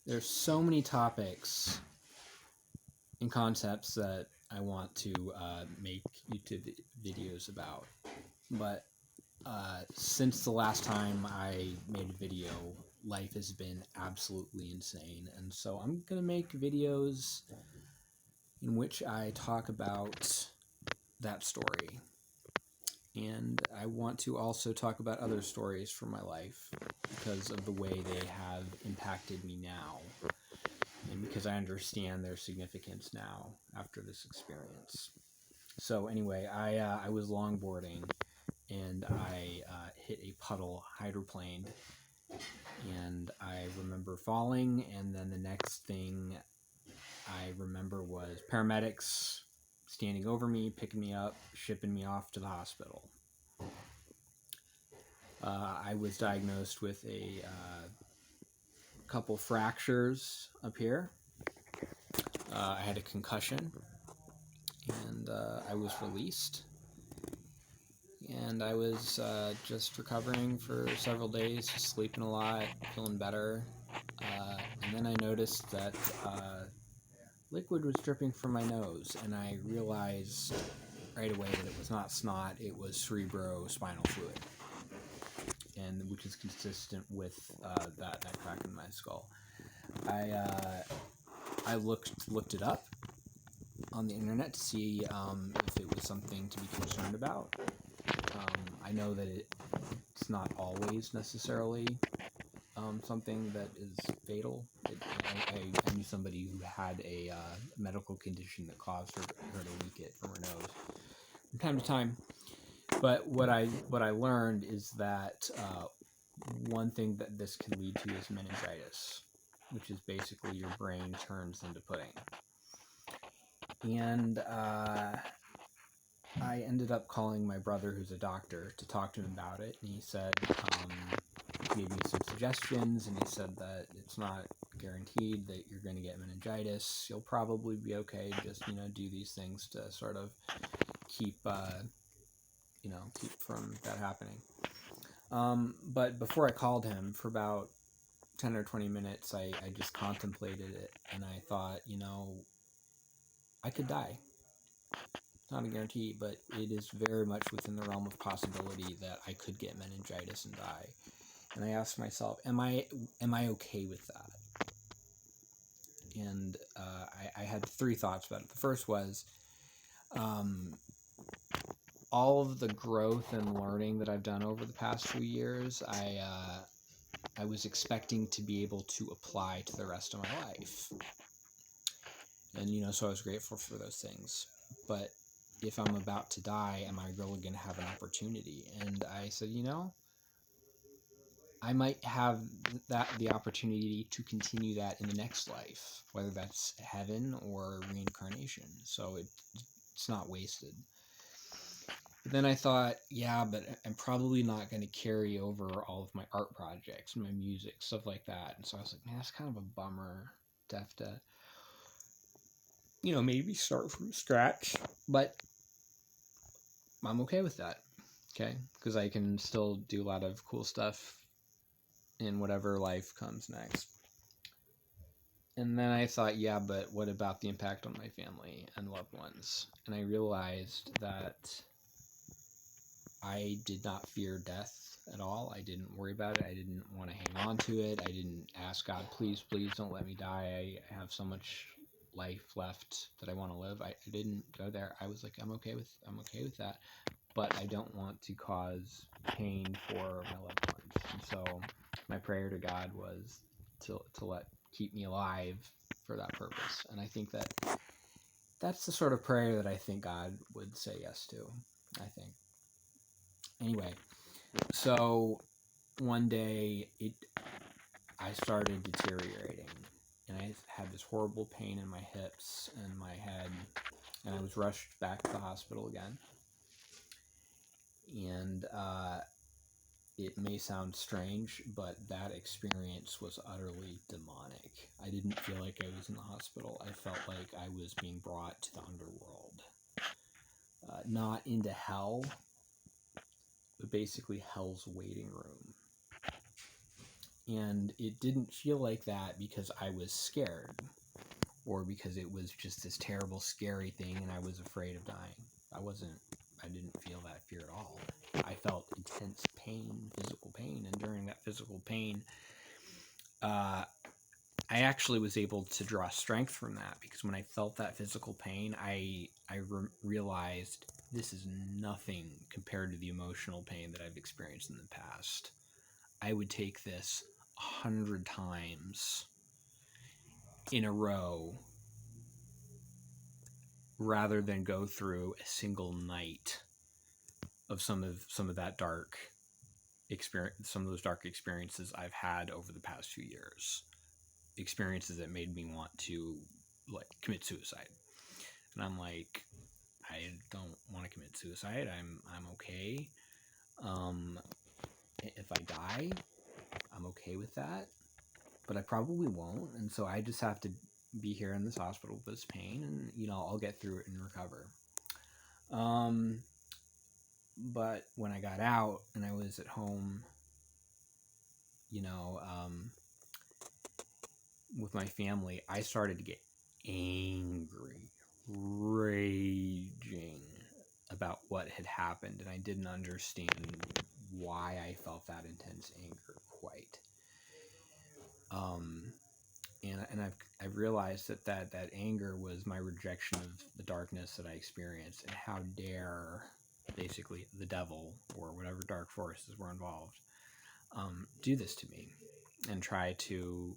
There's so many topics and concepts that I want to make YouTube videos about, but since the last time I made a video, life has been absolutely insane, and so I'm gonna make videos in which I talk about that story. And I want to also talk about other stories from my life because of the way they have impacted me now, and because I understand their significance now after this experience. So anyway, I was longboarding, and I hit a puddle, hydroplaned, and I remember falling, and then the next thing I remember was paramedics standing over me, picking me up, shipping me off to the hospital. I was diagnosed with a couple fractures up here. I had a concussion, and I was released. And I was just recovering for several days, just sleeping a lot, feeling better. And then I noticed that liquid was dripping from my nose, and I realized right away that it was not snot, it was cerebrospinal fluid, and which is consistent with that crack in my skull. I looked it up on the internet to see if it was something to be concerned about. I know that it's not always necessarily something that is fatal. I knew somebody who had a medical condition that caused her to leak it from her nose from time to time. But what I learned is that one thing that this can lead to is meningitis, which is basically your brain turns into pudding. And I ended up calling my brother, who's a doctor, to talk to him about it, and he said, gave me some suggestions, and he said that it's not guaranteed that you're going to get meningitis. You'll probably be okay. Just do these things to sort of keep keep from that happening. But before I called him for about 10 or 20 minutes, I just contemplated it, and I thought, I could die. Not a guarantee, but it is very much within the realm of possibility that I could get meningitis and die. And I asked myself, am I okay with that? And I had three thoughts about it. The first was all of the growth and learning that I've done over the past few years, I was expecting to be able to apply to the rest of my life. And, so I was grateful for those things. But if I'm about to die, am I really going to have an opportunity? And I said, I might have the opportunity to continue that in the next life, whether that's heaven or reincarnation. So it's not wasted. But then I thought, yeah, but I'm probably not going to carry over all of my art projects, my music, stuff like that. And so I was like, man, that's kind of a bummer to have to, maybe start from scratch. But I'm okay with that, okay? Because I can still do a lot of cool stuff in whatever life comes next. And then I thought, yeah, but what about the impact on my family and loved ones? And I realized that I did not fear death at all. I didn't worry about it. I didn't want to hang on to it. I didn't ask God, please don't let me die. I have so much life left that I want to live. I didn't go there. I was like, I'm okay with that, but I don't want to cause pain for my loved ones. And so my prayer to God was to keep me alive for that purpose. And I think that's the sort of prayer that I think God would say yes to, I think. Anyway, so one day I started deteriorating, and I had this horrible pain in my hips and my head, and I was rushed back to the hospital again. And it may sound strange, but that experience was utterly demonic. I didn't feel like I was in the hospital. I felt like I was being brought to the underworld. Not into hell, but basically hell's waiting room. And it didn't feel like that because I was scared or because it was just this terrible, scary thing and I was afraid of dying. I didn't feel that fear at all. I felt intense pain, physical pain. And during that physical pain, I actually was able to draw strength from that, because when I felt that physical pain, I realized this is nothing compared to the emotional pain that I've experienced in the past. I would take this 100 times in a row rather than go through a single night of some of that dark experience, some of those dark experiences I've had over the past few years, experiences that made me want to like commit suicide. And I'm like, I don't want to commit suicide. I'm okay. If I die, I'm okay with that, but I probably won't. And so I just have to be here in this hospital with this pain, and I'll get through it and recover. But when I got out and I was at home, with my family, I started to get angry, raging about what had happened, and I didn't understand why I felt that intense anger quite. And I've realized that anger was my rejection of the darkness that I experienced, and how dare basically the devil or whatever dark forces were involved do this to me and try to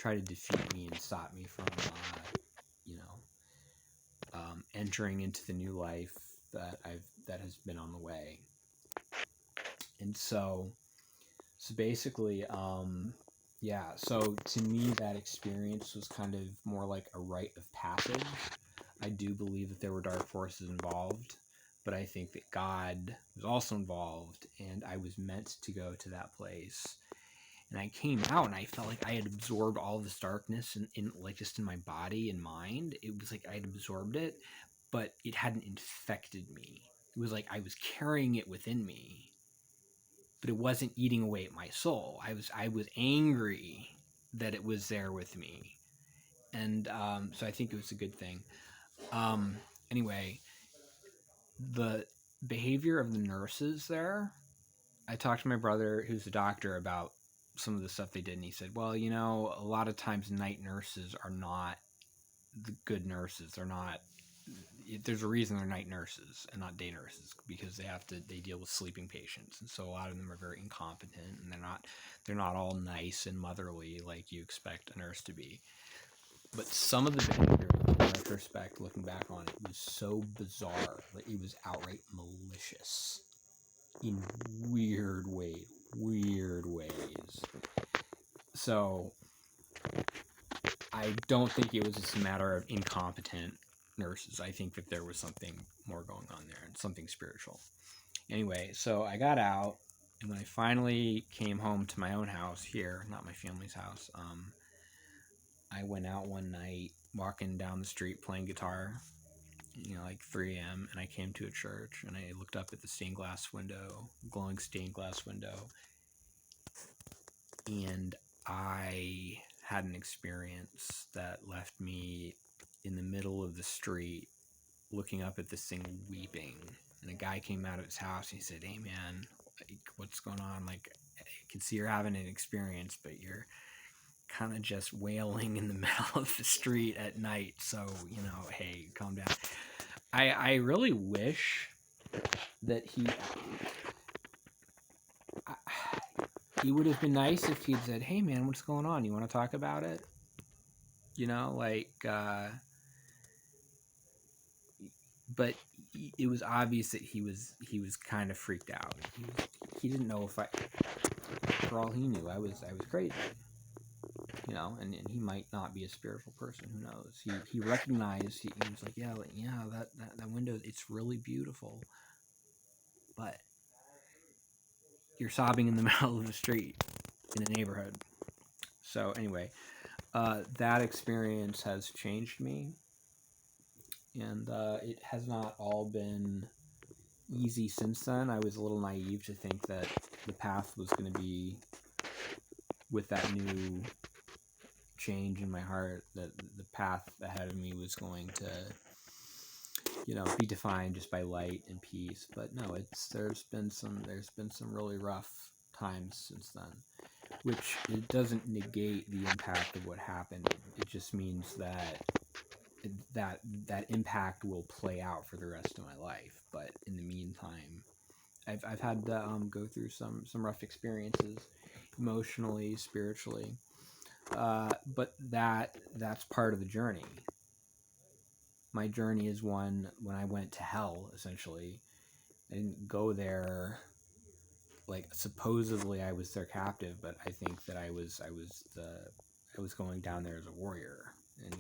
defeat me and stop me from entering into the new life that has been on the way. And so basically, so to me that experience was kind of more like a rite of passage. I do believe that there were dark forces involved, but I think that God was also involved, and I was meant to go to that place. And I came out and I felt like I had absorbed all this darkness in like just in my body and mind. It was like I had absorbed it, but it hadn't infected me. It was like I was carrying it within me, but it wasn't eating away at my soul. I was angry that it was there with me. And so I think it was a good thing. Anyway, the behavior of the nurses there, I talked to my brother, who's a doctor, about some of the stuff they did, and he said, well, a lot of times night nurses are not the good nurses. They're not. There's a reason they're night nurses and not day nurses, because they deal with sleeping patients, and so a lot of them are very incompetent, and they're not all nice and motherly like you expect a nurse to be. But some of the behavior, in retrospect, looking back on it, was so bizarre that it was outright malicious in weird ways. So I don't think it was just a matter of incompetent nurses. I think that there was something more going on there, and something spiritual. Anyway, so I got out, and when I finally came home to my own house here, not my family's house, I went out one night, walking down the street playing guitar, like 3 a.m., and I came to a church, and I looked up at the glowing stained glass window, and I had an experience that left me in the middle of the street looking up at this thing, weeping. And a guy came out of his house and he said, hey man, like, what's going on? Like, I can see you're having an experience, but you're kind of just wailing in the middle of the street at night, so hey, calm down. I really wish that it would have been nice if he'd said, hey man, what's going on? You want to talk about it? But it was obvious that he was kind of freaked out. He didn't know if for all he knew, I was crazy. And he might not be a spiritual person. Who knows? He recognized. He was like, yeah, that window, it's really beautiful, but you're sobbing in the middle of the street in a neighborhood. So anyway, that experience has changed me, and it has not all been easy since then. I was a little naive to think that the path was going to be with that new change in my heart, that the path ahead of me was going to, be defined just by light and peace. But no, there's been some really rough times since then, which it doesn't negate the impact of what happened. It just means that impact will play out for the rest of my life. But in the meantime, I've had to go through some rough experiences, emotionally, spiritually. But that's part of the journey. My journey is one when I went to hell. Essentially, I didn't go there like supposedly I was their captive, but I think that I was going down there as a warrior, and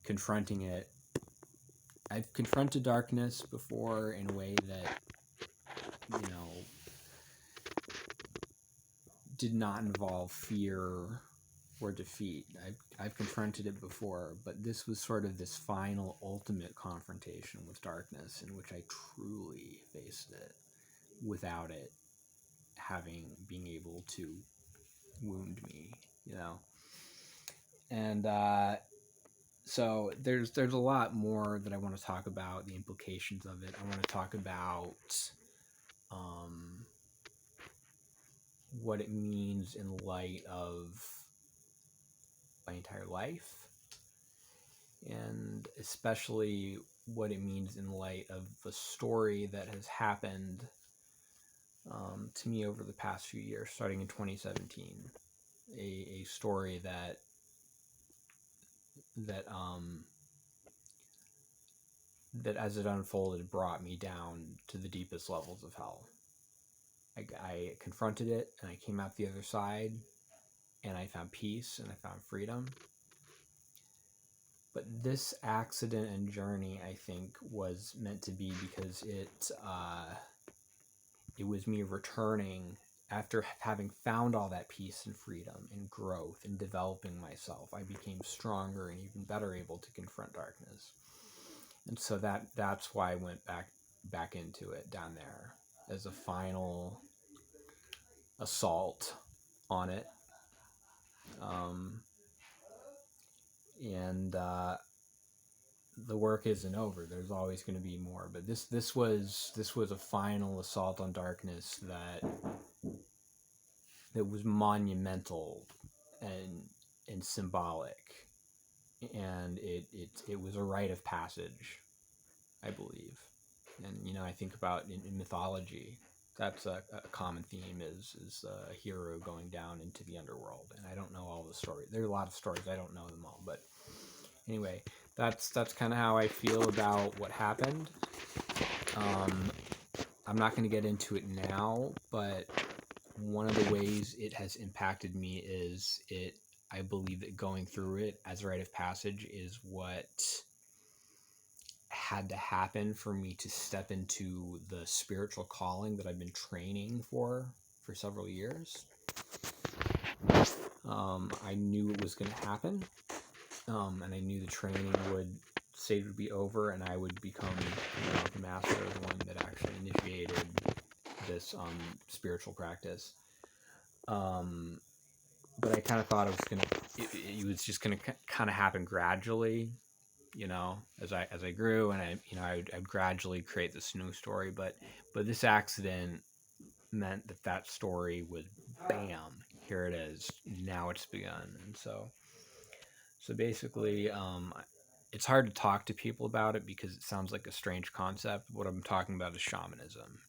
confronting it. I've confronted darkness before in a way that did not involve fear or defeat. I've confronted it before, but this was sort of this final, ultimate confrontation with darkness in which I truly faced it without it being able to wound me, And so there's a lot more that I want to talk about, the implications of it. I want to talk about what it means in light of my entire life, and especially what it means in light of the story that has happened to me over the past few years, starting in 2017. A story that as it unfolded brought me down to the deepest levels of hell. I confronted it, and I came out the other side, and I found peace, and I found freedom. But this accident and journey, I think, was meant to be because it was me returning after having found all that peace and freedom and growth and developing myself. I became stronger and even better able to confront darkness. And so that's why I went back into it down there as a final assault on it. And the work isn't over. There's always going to be more. But this was a final assault on darkness that was monumental and symbolic, and it was a rite of passage, I believe. And I think about in mythology, that's a common theme is a hero going down into the underworld. And I don't know all the stories. There are a lot of stories, I don't know them all, but anyway, that's kind of how I feel about what happened. I'm not going to get into it now, but one of the ways it has impacted me is I believe that going through it as a rite of passage is what had to happen for me to step into the spiritual calling that I've been training for several years. I knew it was going to happen, and I knew the training stage would be over, and I would become the master, the one that actually initiated this spiritual practice. But I kind of thought it was just gonna kind of happen gradually, as I grew, and I'd gradually create this new story. But this accident meant that story was, bam, here it is. Now it's begun. And so basically, it's hard to talk to people about it because it sounds like a strange concept. What I'm talking about is shamanism,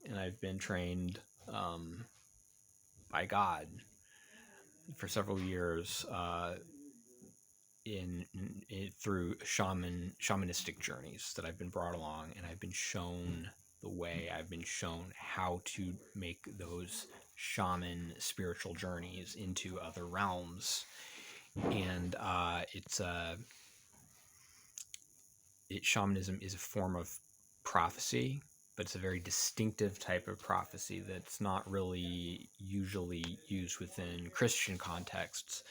and I've been trained by God for several years through shamanistic journeys that I've been brought along, and I've been shown the way. I've been shown how to make those shaman spiritual journeys into other realms, and shamanism is a form of prophecy, but it's a very distinctive type of prophecy that's not really usually used within Christian contexts.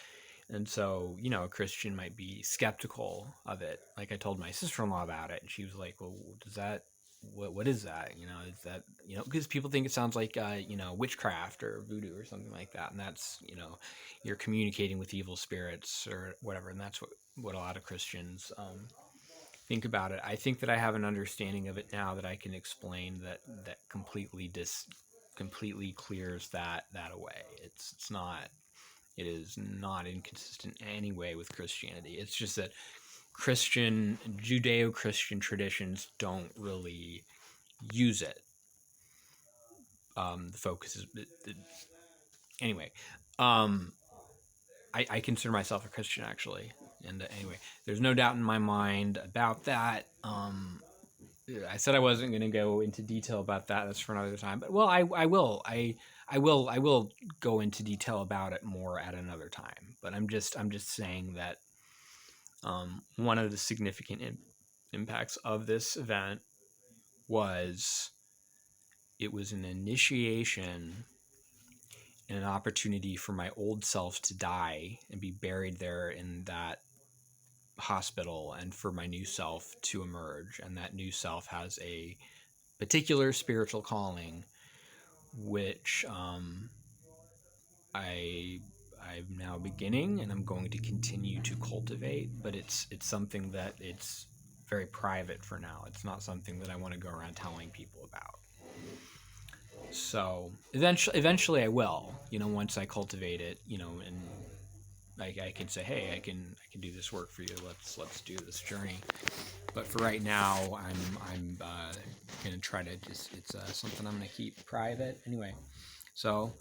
And so, a Christian might be skeptical of it. Like I told my sister-in-law about it, and she was like, well, does that what is that? Is that, because people think it sounds like, witchcraft or voodoo or something like that. And that's, you're communicating with evil spirits or whatever. And that's what a lot of Christians think about it. I think that I have an understanding of it now that I can explain that completely clears that away. It is not inconsistent in any way with Christianity. It's just that Judeo-Christian traditions don't really use it. The focus is anyway. I consider myself a Christian, actually, and anyway, there's no doubt in my mind about that. I said I wasn't going to go into detail about that. That's for another time. But I will. I will go into detail about it more at another time. But I'm just saying that one of the significant impacts of this event was it was an initiation and an opportunity for my old self to die and be buried there in that hospital, and for my new self to emerge. And that new self has a particular spiritual calling, which I'm now beginning, and I'm going to continue to cultivate. But it's something that it's very private for now. It's not something that I want to go around telling people about. So eventually I will, once I cultivate it, and I can say, hey, I can do this work for you. Let's do this journey. But for right now, I'm gonna try to just, it's something I'm gonna keep private anyway. So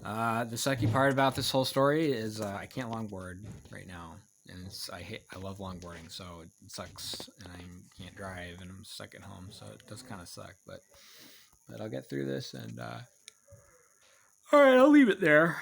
the sucky part about this whole story is I can't longboard right now, and I love longboarding, so it sucks, and I can't drive, and I'm stuck at home, so it does kind of suck. But I'll get through this, and all right, I'll leave it there.